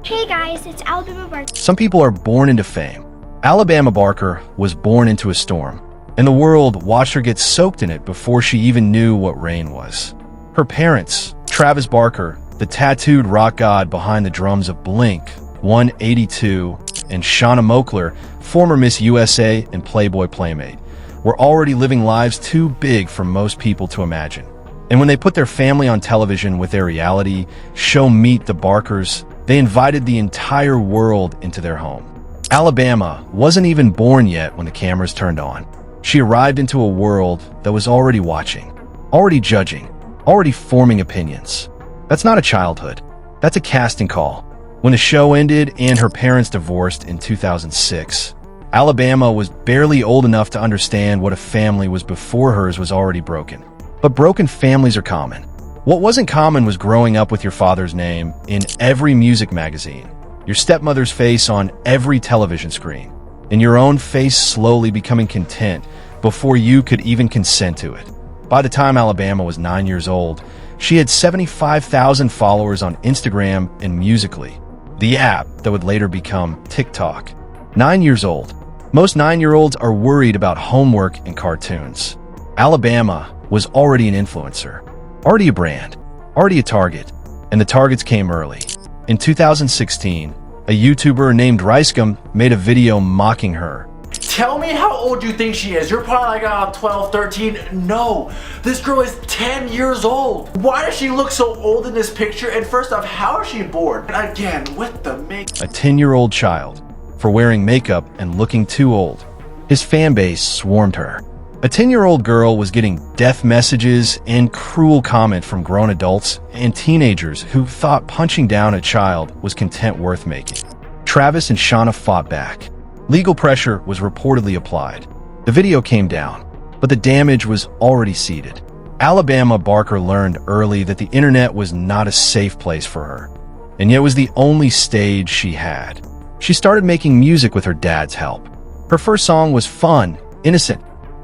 Hey guys, it's Alabama Barker. Some people are born into fame. Alabama Barker was born into a storm, and the world watched her get soaked in it before she even knew what rain was. Her parents, Travis Barker, the tattooed rock god behind the drums of Blink 182, and Shauna Moakler, former Miss USA and Playboy Playmate, were already living lives too big for most people to imagine. And when they put their family on television with their reality show Meet the Barkers, they invited the entire world into their home. Alabama wasn't even born yet when the cameras turned on. She arrived into a world that was already watching, already judging, already forming opinions. That's not a childhood. That's a casting call. When the show ended and her parents divorced in 2006, Alabama was barely old enough to understand what a family was before hers was already broken. But broken families are common. What wasn't common was growing up with your father's name in every music magazine, your stepmother's face on every television screen, and your own face slowly becoming content before you could even consent to it. By the time Alabama was 9 years old, she had 75,000 followers on Instagram and Musical.ly, the app that would later become TikTok. 9 years old. Most 9-year-olds are worried about homework and cartoons. Alabama was already an influencer, already a brand, already a target, and the targets came early. In 2016, a YouTuber named Ricegum made a video mocking her. Tell me how old you think she is. You're probably like 12, 13. No, this girl is 10 years old. Why does she look so old in this picture? And first off, how is she born? And again, with the makeup. A 10-year-old child for wearing makeup and looking too old. His fan base swarmed her. A 10-year-old girl was getting death messages and cruel comments from grown adults and teenagers who thought punching down a child was content worth making. Travis and Shauna fought back. Legal pressure was reportedly applied. The video came down, but the damage was already seeded. Alabama Barker learned early that the internet was not a safe place for her, and yet was the only stage she had. She started making music with her dad's help. Her first song was fun, innocent,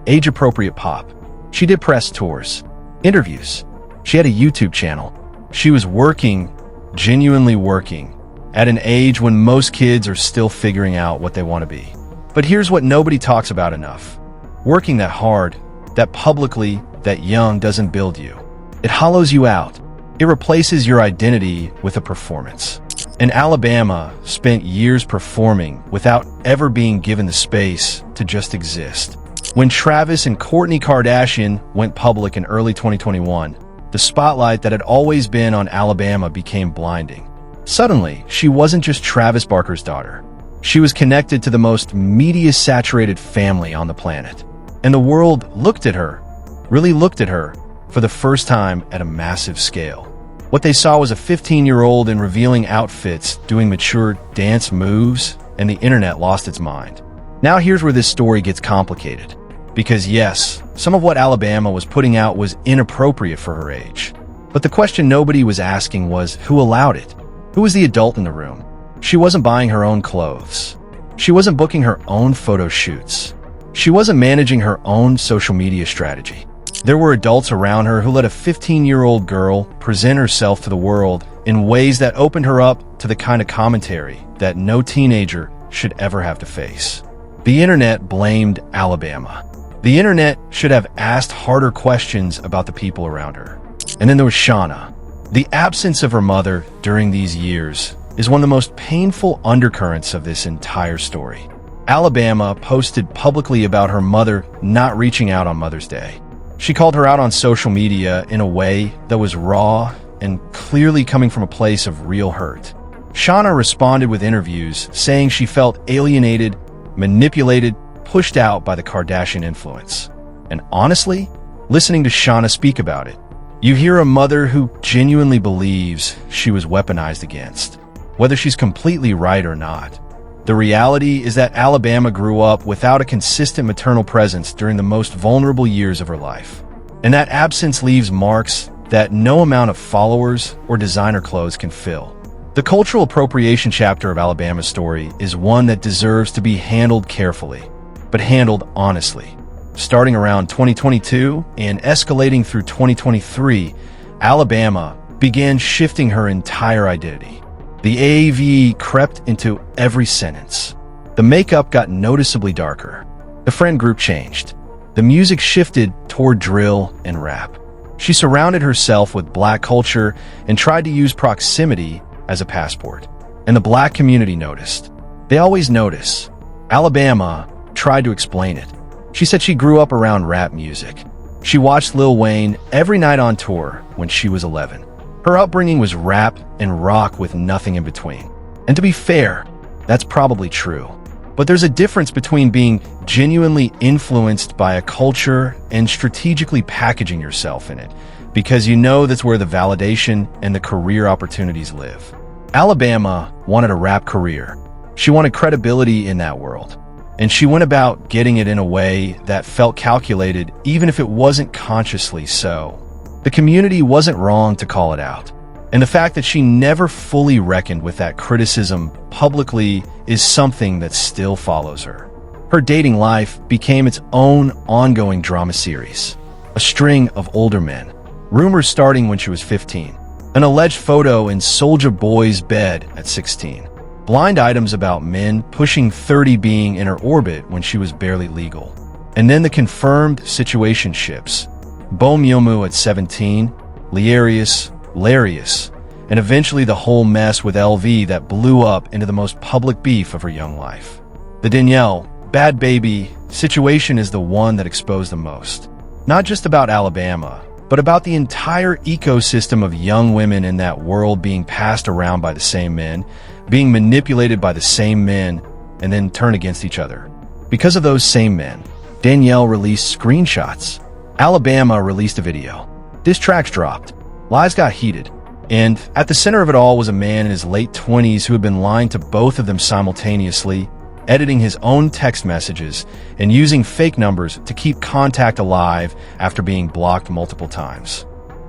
age-appropriate pop. She did press tours, interviews. She had a YouTube channel. She was working, genuinely working, at an age when most kids are still figuring out what they want to be. But here's what nobody talks about enough. Working that hard, that publicly, that young doesn't build you. It hollows you out. It replaces your identity with a performance. And Alabama spent years performing without ever being given the space to just exist. When Travis and Kourtney Kardashian went public in early 2021, the spotlight that had always been on Alabama became blinding. Suddenly, she wasn't just Travis Barker's daughter. She was connected to the most media-saturated family on the planet. And the world looked at her, really looked at her, for the first time at a massive scale. What they saw was a 15-year-old in revealing outfits doing mature dance moves, and the internet lost its mind. Now here's where this story gets complicated. Because yes, some of what Alabama was putting out was inappropriate for her age. But the question nobody was asking was, who allowed it? Who was the adult in the room? She wasn't buying her own clothes. She wasn't booking her own photo shoots. She wasn't managing her own social media strategy. There were adults around her who let a 15-year-old girl present herself to the world in ways that opened her up to the kind of commentary that no teenager should ever have to face. The internet blamed Alabama. The internet should have asked harder questions about the people around her. And then there was Shauna. The absence of her mother during these years is one of the most painful undercurrents of this entire story. Alabama posted publicly about her mother not reaching out on Mother's Day. She called her out on social media in a way that was raw and clearly coming from a place of real hurt. Shauna responded with interviews saying she felt alienated, manipulated, pushed out by the Kardashian influence. And honestly, listening to Shauna speak about it, you hear a mother who genuinely believes she was weaponized against, whether she's completely right or not. The reality is that Alabama grew up without a consistent maternal presence during the most vulnerable years of her life. And that absence leaves marks that no amount of followers or designer clothes can fill. The cultural appropriation chapter of Alabama's story is one that deserves to be handled carefully, but handled honestly. Starting around 2022 and escalating through 2023, Alabama began shifting her entire identity. The AAVE crept into every sentence. The makeup got noticeably darker. The friend group changed. The music shifted toward drill and rap. She surrounded herself with black culture and tried to use proximity as a passport. And the black community noticed. They always notice. Alabama tried to explain it. She said she grew up around rap music. She watched Lil Wayne every night on tour when she was 11. Her upbringing was rap and rock with nothing in between. And to be fair, that's probably true. But there's a difference between being genuinely influenced by a culture and strategically packaging yourself in it, because you know that's where the validation and the career opportunities live. Alabama wanted a rap career. She wanted credibility in that world. And she went about getting it in a way that felt calculated, even if it wasn't consciously so. The community wasn't wrong to call it out. And the fact that she never fully reckoned with that criticism publicly is something that still follows her. Her dating life became its own ongoing drama series. A string of older men. Rumors starting when she was 15. An alleged photo in Soulja Boy's bed at 16. Blind items about men pushing 30 being in her orbit when she was barely legal. And then the confirmed situationships. Bo Myomu at 17, Larius, and eventually the whole mess with LV that blew up into the most public beef of her young life. The Danielle, bad baby, situation is the one that exposed the most. Not just about Alabama, but about the entire ecosystem of young women in that world being passed around by the same men, being manipulated by the same men, and then turn against each other. Because of those same men, Danielle released screenshots. Alabama released a video. Diss tracks dropped. Lies got heated. And at the center of it all was a man in his late 20s who had been lying to both of them simultaneously, editing his own text messages and using fake numbers to keep contact alive after being blocked multiple times.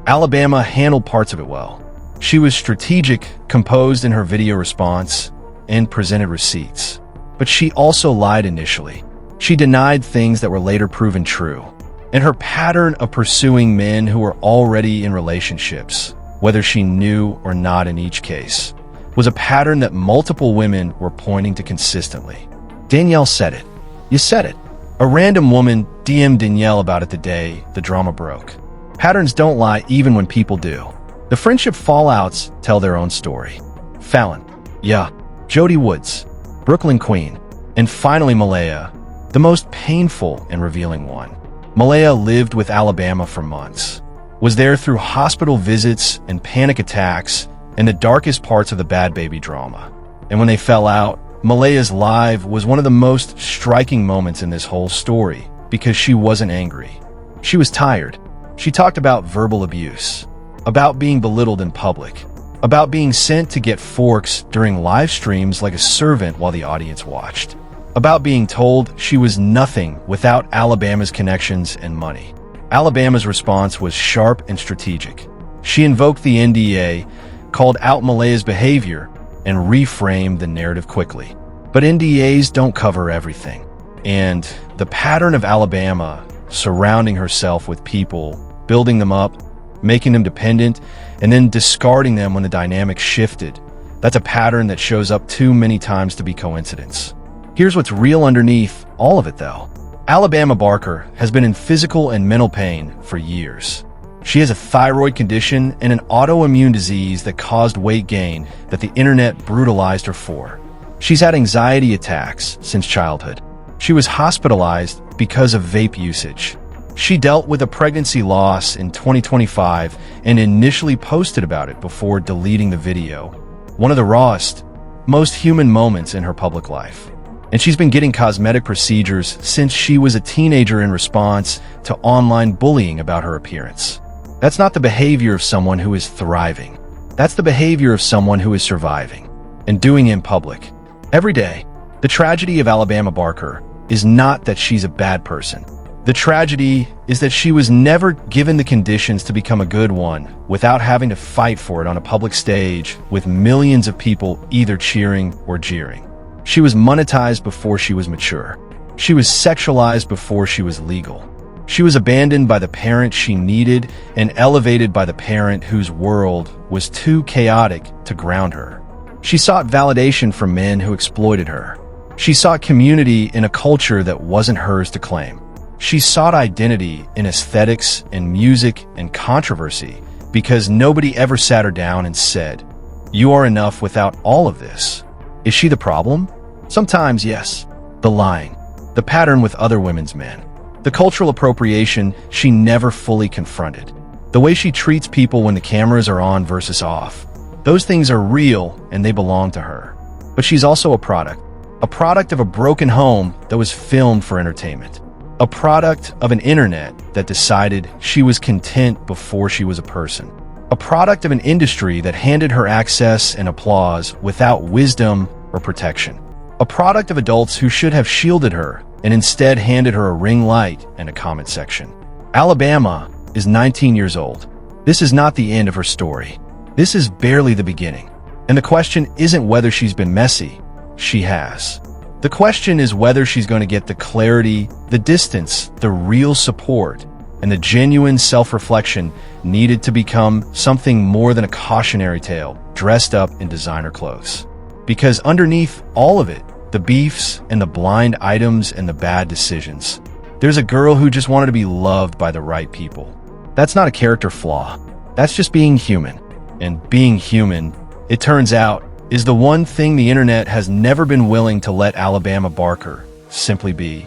Alabama handled parts of it well. She was strategic, composed in her video response, and presented receipts. But she also lied initially. She denied things that were later proven true. And her pattern of pursuing men who were already in relationships, whether she knew or not in each case, was a pattern that multiple women were pointing to consistently. Danielle said it. You said it. A random woman DM'd Danielle about it the day the drama broke. Patterns don't lie even when people do. The friendship fallouts tell their own story. Fallon. Yeah. Jody Woods. Brooklyn Queen. And finally Malaya, the most painful and revealing one. Malaya lived with Alabama for months, was there through hospital visits and panic attacks and the darkest parts of the bad baby drama. And when they fell out, Malaya's live was one of the most striking moments in this whole story because she wasn't angry. She was tired. She talked about verbal abuse, about being belittled in public, about being sent to get forks during live streams like a servant while the audience watched, about being told she was nothing without Alabama's connections and money. Alabama's response was sharp and strategic. She invoked the NDA, called out Malaya's behavior, and reframed the narrative quickly. But NDAs don't cover everything. And the pattern of Alabama surrounding herself with people, building them up, making them dependent, and then discarding them when the dynamic shifted, that's a pattern that shows up too many times to be coincidence. Here's what's real underneath all of it, though. Alabama Barker has been in physical and mental pain for years. She has a thyroid condition and an autoimmune disease that caused weight gain that the internet brutalized her for. She's had anxiety attacks since childhood. She was hospitalized because of vape usage. She dealt with a pregnancy loss in 2025 and initially posted about it before deleting the video. One of the rawest, most human moments in her public life. And she's been getting cosmetic procedures since she was a teenager in response to online bullying about her appearance. That's not the behavior of someone who is thriving. That's the behavior of someone who is surviving and doing it in public. Every day, the tragedy of Alabama Barker is not that she's a bad person. The tragedy is that she was never given the conditions to become a good one without having to fight for it on a public stage with millions of people either cheering or jeering. She was monetized before she was mature. She was sexualized before she was legal. She was abandoned by the parent she needed and elevated by the parent whose world was too chaotic to ground her. She sought validation from men who exploited her. She sought community in a culture that wasn't hers to claim. She sought identity in aesthetics and music and controversy because nobody ever sat her down and said, "You are enough without all of this." Is she the problem? Sometimes, yes. The lying, the pattern with other women's men, the cultural appropriation she never fully confronted, the way she treats people when the cameras are on versus off. Those things are real and they belong to her. But she's also a product of a broken home that was filmed for entertainment, a product of an internet that decided she was content before she was a person, a product of an industry that handed her access and applause without wisdom or protection, a product of adults who should have shielded her and instead handed her a ring light and a comment section. Alabama is 19 years old. This is not the end of her story. This is barely the beginning. And the question isn't whether she's been messy. She has. The question is whether she's going to get the clarity, the distance, the real support, and the genuine self-reflection needed to become something more than a cautionary tale dressed up in designer clothes. Because underneath all of it, the beefs and the blind items and the bad decisions, there's a girl who just wanted to be loved by the right people. That's not a character flaw. That's just being human. And being human, it turns out, is the one thing the internet has never been willing to let Alabama Barker simply be.